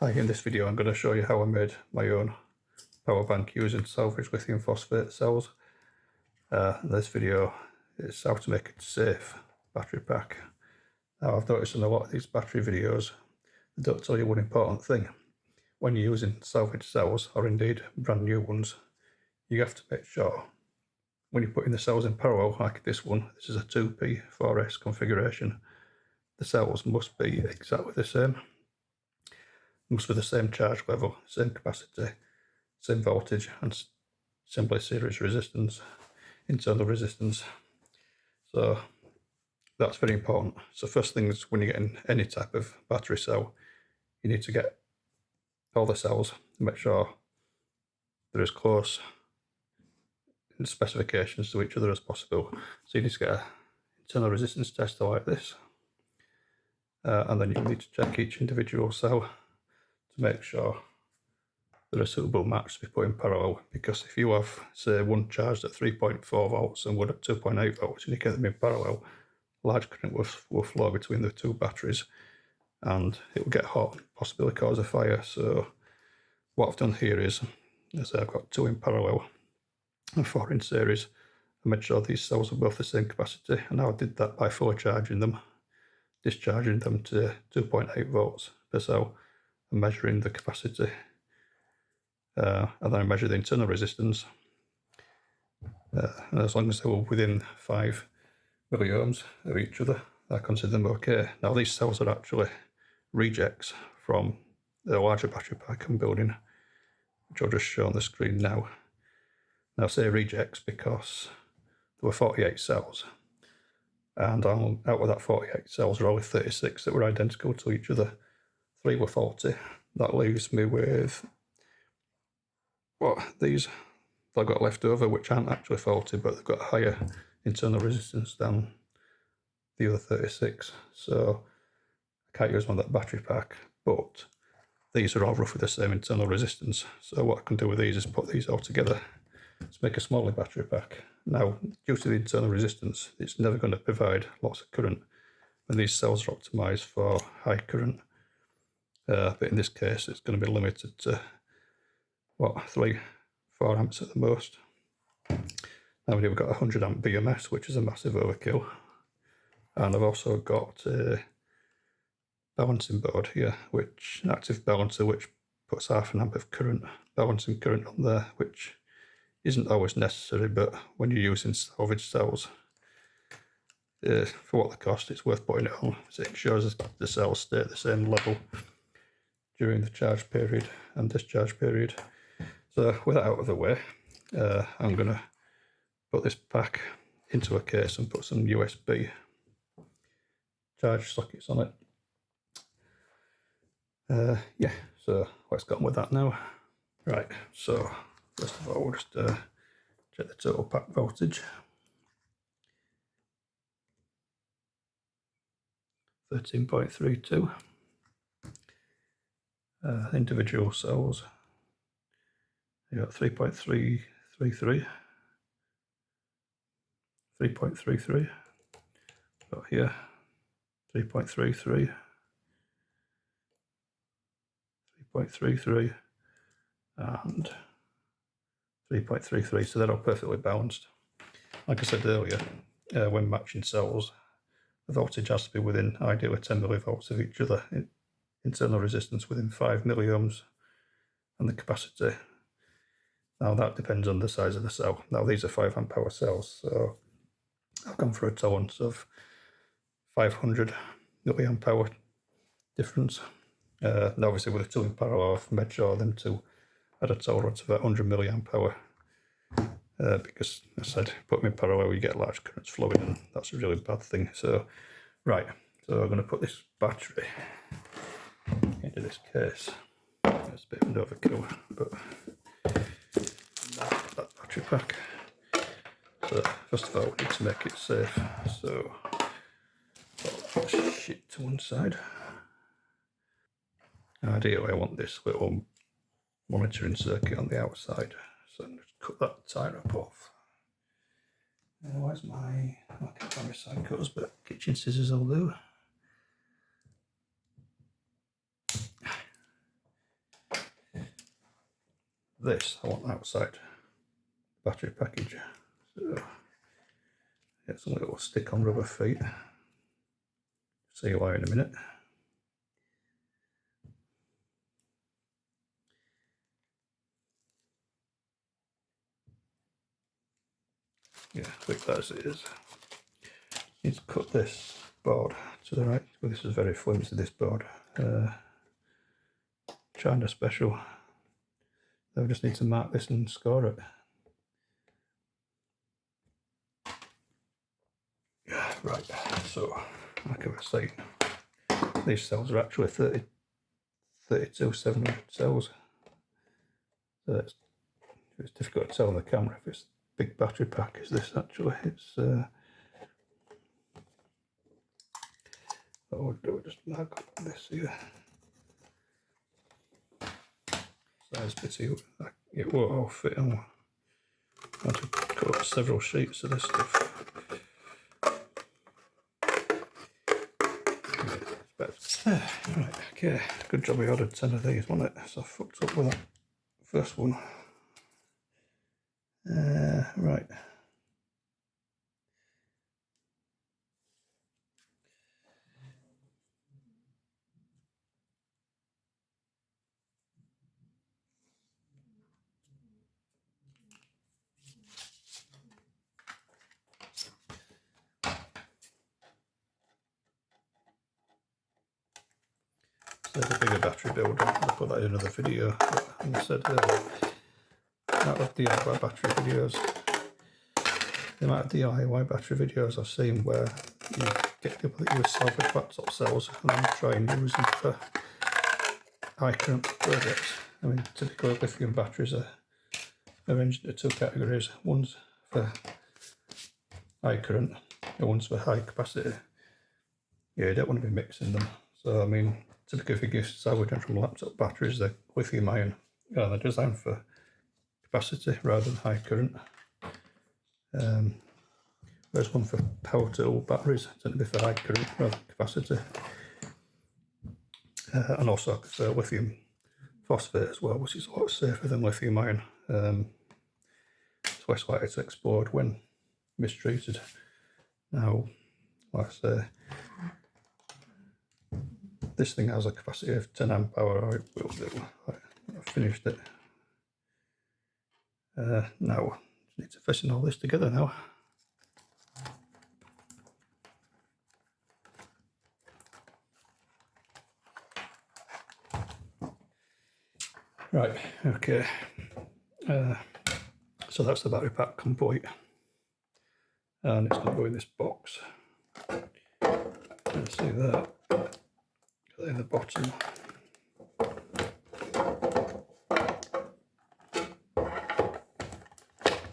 Hi, in this video I'm going to show you how I made my own power bank using salvaged lithium phosphate cells. This video is how to make a safe battery pack. Now I've noticed in a lot of these battery videos they don't tell you one important thing. When you're using salvaged cells, or indeed brand new ones, you have to make sure when you're putting the cells in parallel like this one, this is a 2P4S configuration, the cells must be exactly the same. Must be the same charge level, same capacity, same voltage, and simply series resistance, internal resistance. So that's very important. So first things, when you're getting any type of battery cell, you need to get all the cells and make sure they're as close in specifications to each other as possible. So you need to get an internal resistance tester like this, and then you need to check each individual cell to make sure they're a suitable match to be put in parallel, because if you have, say, one charged at 3.4 volts and one at 2.8 volts and you get them in parallel, large current will flow between the two batteries and it will get hot and possibly cause a fire. So what I've done here is I've got two in parallel and four in series. I made sure these cells are both the same capacity, and now I did that by fully charging them, discharging them to 2.8 volts per cell and measuring the capacity. And then I measure the internal resistance, and as long as they were within 5 milliohms of each other, I consider them okay. Now these cells are actually rejects from the larger battery pack I'm building, which I'll just show on the screen now. Now I say rejects because there were 48 cells, and out of that 48 cells there are only 36 that were identical to each other. 3 were faulty. That leaves me with these I've got left over, which aren't actually faulty, but they've got a higher internal resistance than the other 36. So I can't use them on that battery pack, but these are all roughly the same internal resistance. So what I can do with these is put these all together to make a smaller battery pack. Now, due to the internal resistance, it's never going to provide lots of current, and these cells are optimized for high current. But in this case, it's going to be limited to 3-4 amps at the most. Now we've got 100 amp BMS, which is a massive overkill, and I've also got a balancing board here, which an active balancer, which puts half an amp of current, balancing current on there, which isn't always necessary, but when you're using salvage cells, for what they cost, it's worth putting it on. So it ensures the cells stay at the same level during the charge period and discharge period. So with that out of the way, I'm going to put this pack into a case and put some USB charge sockets on it. So let's get on with that now. Right, so first of all, we'll just check the total pack voltage. 13.32. Individual cells, you got 3.333, 3.33, got here 3.33, 3.33, and 3.33, so they're all perfectly balanced. Like I said earlier, when matching cells, the voltage has to be within ideally 10 millivolts of each other, internal resistance within 5 milliohms, and the capacity. Now that depends on the size of the cell. Now these are 5 amp hour cells, so I've gone for a tolerance of 500 milliamp hour difference. Now obviously with the two in parallel, I've made sure them two had a tolerance of 100 milliamp hour, because as I said, put them in parallel, you get large currents flowing, and that's a really bad thing. So right, so I'm going to put this battery into this case. It's a bit of an overkill, but that battery pack. So first of all, we need to make it safe. So put this shit to one side. Ideally, I want this little monitoring circuit on the outside. So I'm just cut that tie wrap off. Where's I can't find my side cutters, but kitchen scissors will do. this I want outside battery package. So get some little stick on rubber feet. See why in a minute. Yeah, quick that as it is. Need to cut this board to the right. Well, this is very flimsy, this board. China special. So we just need to mark this and score it. Right, so like I was saying, these cells are actually 32,700 cells. So it's difficult to tell on the camera if it's big battery pack. Is this actually? It's what we'll do, just mark this here. Size bitty, it won't all fit on. I had to cut up several sheets of this stuff. Right, okay, good job we ordered 10 of these, wasn't it? So I fucked up with that first one. Right. There's a bigger battery build. I'll put that in another video. But as I said, out of DIY battery videos, the amount of DIY battery videos I've seen where you get people that use salvaged laptop cells and then try and use them for high current projects. I mean, typically lithium batteries are arranged into two categories. One's for high current and one's for high capacity. Yeah, you don't want to be mixing them. So, I mean, typically if you use salvaged from laptop batteries, they're lithium ion. Yeah, they're designed for capacity rather than high current. Whereas one for power tool batteries tend to be for high current rather than capacity. And also lithium phosphate as well, which is a lot safer than lithium ion. It's less likely to explode when mistreated. Now, like I say, this thing has a capacity of 10 amp hour, or it will do. I've finished it. Now, just need to fasten all this together now. Right, okay. So that's the battery pack complete. And it's going to go in this box. You can see that. In the bottom.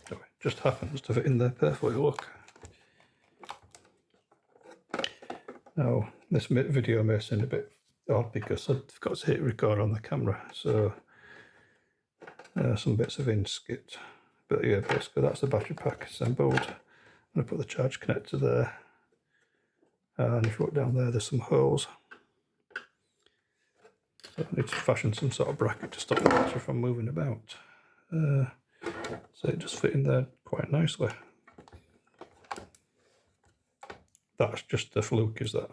So it just happens to fit in there perfectly, look. Now, this video may seem a bit odd because I forgot to hit record on the camera, so some bits have been skipped. But yeah, basically that's the battery pack assembled. I'm going to put the charge connector there. And if you look down there, there's some holes. So I need to fashion some sort of bracket to stop the battery from moving about. So it just fit in there quite nicely. That's just a fluke, is that?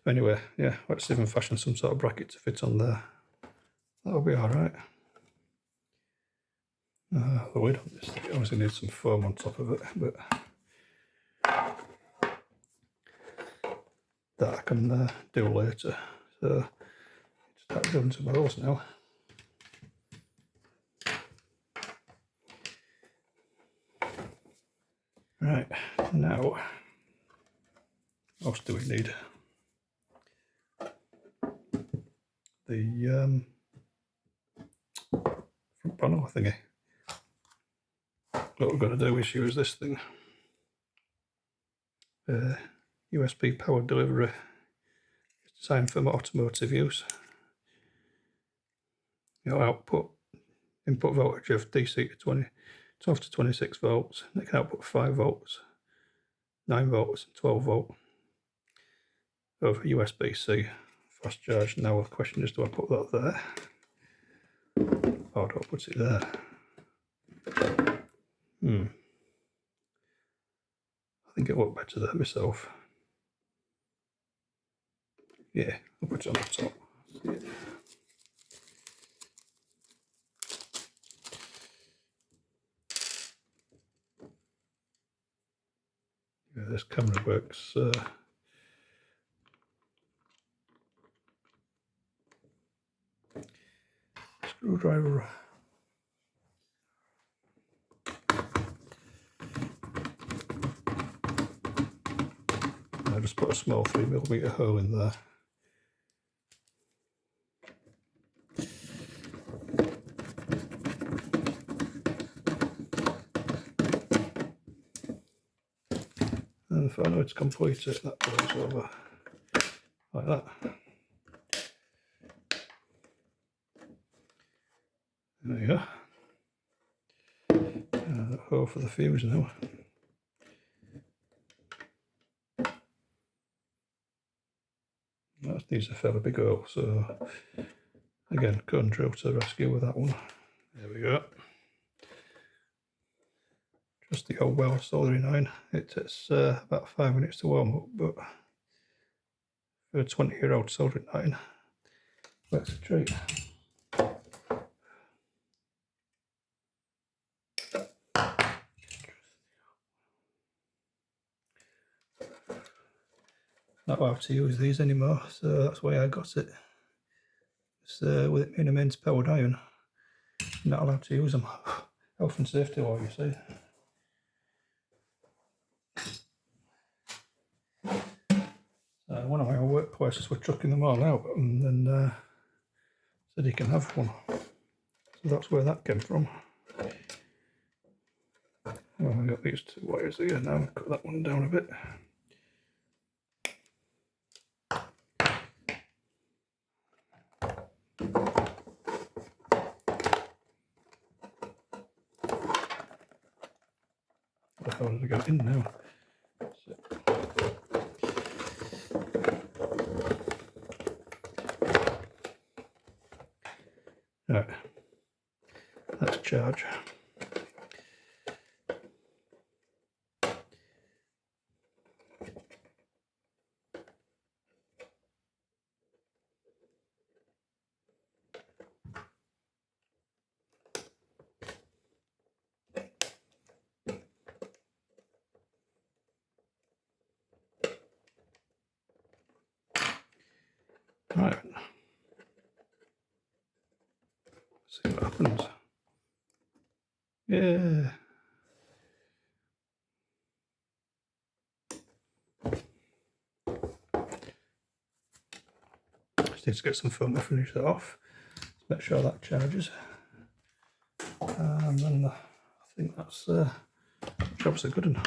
Anyway, yeah, let's even fashion some sort of bracket to fit on there. That'll be alright. The lid on this thing obviously needs some foam on top of it, but that I can do later. So start doing some holes now. Right, now what else do we need? The front panel thingy. What we're going to do is use this thing. USB power delivery. It's designed for automotive use. Input voltage of DC to 12 to 26 volts. And it can output 5 volts, 9 volts, and 12 volt over USB-C fast charge. Now the question is, do I put that there? Oh, don't put it there. I think it looked better there myself. Yeah, I'll put it on the top. Yeah, this camera works. Screwdriver. I just put a small 3mm hole in there. And if I know it's completed, that goes over like that. There you go. That hole for the fuse now. That needs a fairly big hole, so again, gun drill to rescue with that one. There we go. Just the old well soldering iron. It takes about 5 minutes to warm up, but for a 20-year-old soldering iron, that's a treat. Not allowed to use these anymore, so that's why I got it. It's with it being a mains powered iron, you're not allowed to use them. Health and safety law, you see. One of my workplaces were chucking them all out, and then said you can have one. So that's where that came from. Well, I got these two wires here now. Cut that one down a bit. What the hell did I get in now? Right, let's charge. Right, see what happens. Yeah. Just need to get some foam to finish that off. Let's make sure that charges. And then I think that's job's a good one.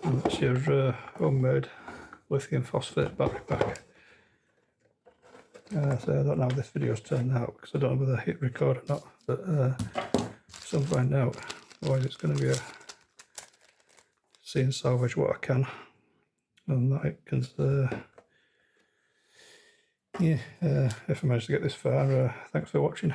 And that's your homemade lithium phosphate battery pack. So I don't know how this video's turned out because I don't know whether I hit record or not, but soon find out. Otherwise it's going to be see and salvage what I can, and that can if I manage to get this far, thanks for watching.